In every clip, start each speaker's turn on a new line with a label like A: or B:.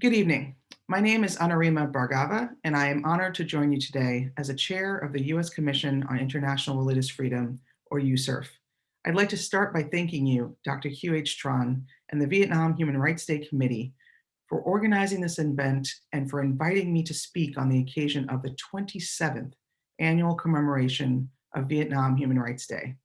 A: Good evening. My name is Anurima Bhargava, and I am honored to join you today as a chair of the U.S. Commission on International Religious Freedom, or USCIRF. I'd like to start by thanking you, Dr. Hugh H. Tran, and the Vietnam Human Rights Day Committee for organizing this event and for inviting me to speak on the occasion of the 27th annual commemoration of Vietnam Human Rights Day.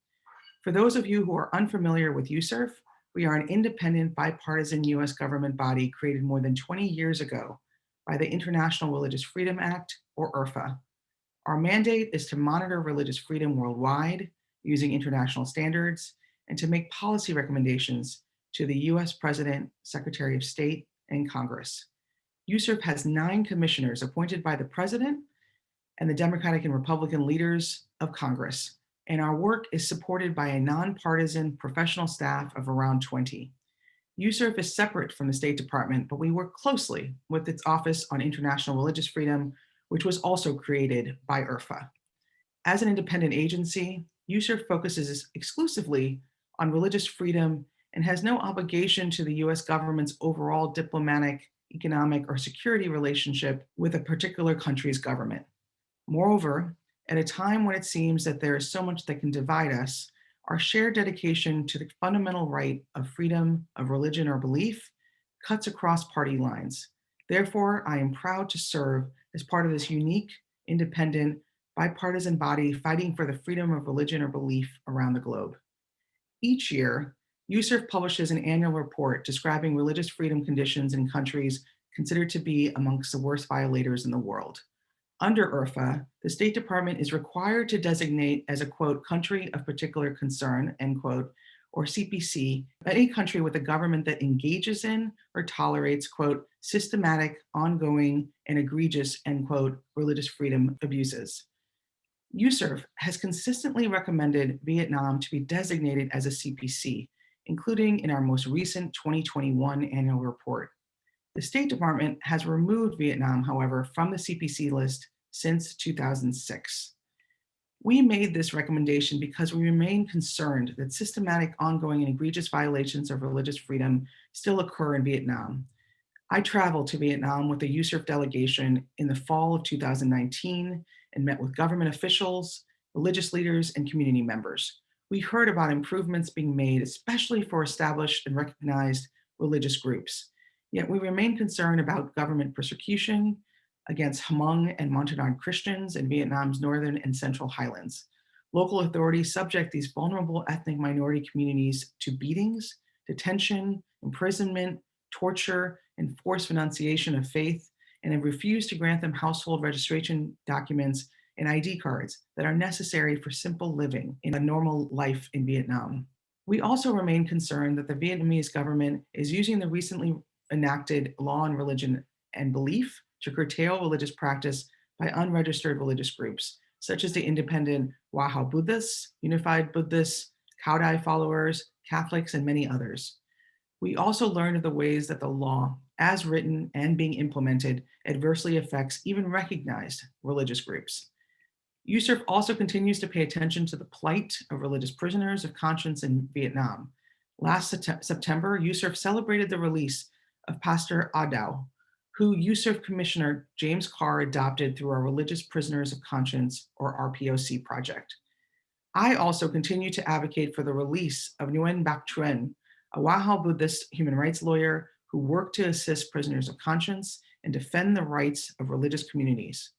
A: For those of you who are unfamiliar with USCIRF, we are an independent, bipartisan US government body created more than 20 years ago by the International Religious Freedom Act, or IRFA. Our mandate is to monitor religious freedom worldwide using international standards and to make policy recommendations to the US President, Secretary of State, and Congress. USCIRF has 9 commissioners appointed by the President and the Democratic and Republican leaders of Congress, and our work is supported by a nonpartisan professional staff of around 20. USCIRF is separate from the State Department, but we work closely with its Office on International Religious Freedom, which was also created by IRFA. As an independent agency, USCIRF focuses exclusively on religious freedom and has no obligation to the US government's overall diplomatic, economic, or security relationship with a particular country's government. Moreover, at a time when it seems that there is so much that can divide us, our shared dedication to the fundamental right of freedom of religion or belief cuts across party lines. Therefore, I am proud to serve as part of this unique, independent, bipartisan body fighting for the freedom of religion or belief around the globe. Each year, USCIRF publishes an annual report describing religious freedom conditions in countries considered to be amongst the worst violators in the world. Under IRFA, the State Department is required to designate as a, quote, country of particular concern, end quote, or CPC, any country with a government that engages in or tolerates, quote, systematic, ongoing, and egregious, end quote, religious freedom abuses. USCIRF has consistently recommended Vietnam to be designated as a CPC, including in our most recent 2021 annual report. The State Department has removed Vietnam, however, from the CPC list since 2006. We made this recommendation because we remain concerned that systematic, ongoing, and egregious violations of religious freedom still occur in Vietnam. I traveled to Vietnam with the USCIRF delegation in the fall of 2019 and met with government officials, religious leaders, and community members. We heard about improvements being made, especially for established and recognized religious groups. Yet we remain concerned about government persecution against Hmong and Montagnard Christians in Vietnam's northern and central highlands. Local authorities subject these vulnerable ethnic minority communities to beatings, detention, imprisonment, torture, and forced renunciation of faith, and have refused to grant them household registration documents and ID cards that are necessary for simple living in a normal life in Vietnam. We also remain concerned that the Vietnamese government is using the recently enacted law on religion and belief to curtail religious practice by unregistered religious groups, such as the independent Wahao Buddhists, Unified Buddhists, Cao Dai followers, Catholics, and many others. We also learned of the ways that the law, as written and being implemented, adversely affects even recognized religious groups. USCIRF also continues to pay attention to the plight of religious prisoners of conscience in Vietnam. Last September, USCIRF celebrated the release of Pastor Adao, who USCIRF Commissioner James Carr adopted through our Religious Prisoners of Conscience, or RPOC project. I also continue to advocate for the release of Nguyen Bac Truyen, a Wahao Buddhist human rights lawyer who worked to assist prisoners of conscience and defend the rights of religious communities.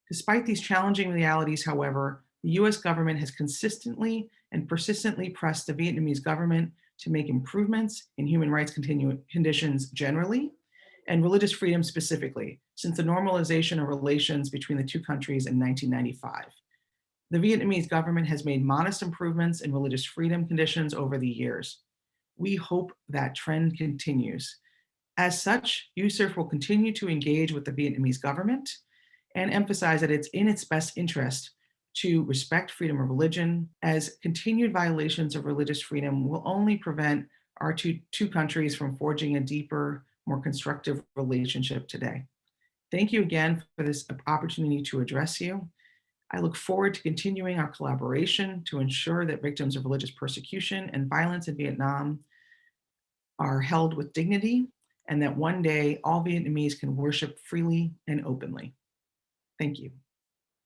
A: Despite these challenging realities, however, the US government has consistently and persistently pressed the Vietnamese government to make improvements in human rights conditions generally and religious freedom specifically, since the normalization of relations between the two countries in 1995. The Vietnamese government has made modest improvements in religious freedom conditions over the years. We hope that trend continues. As such, USCIRF will continue to engage with the Vietnamese government and emphasize that it's in its best interest to respect freedom of religion, as continued violations of religious freedom will only prevent our two countries from forging a deeper, more constructive relationship today. Thank you again for this opportunity to address you. I look forward to continuing our collaboration to ensure that victims of religious persecution and violence in Vietnam are held with dignity and that one day all Vietnamese can worship freely and openly. Thank you.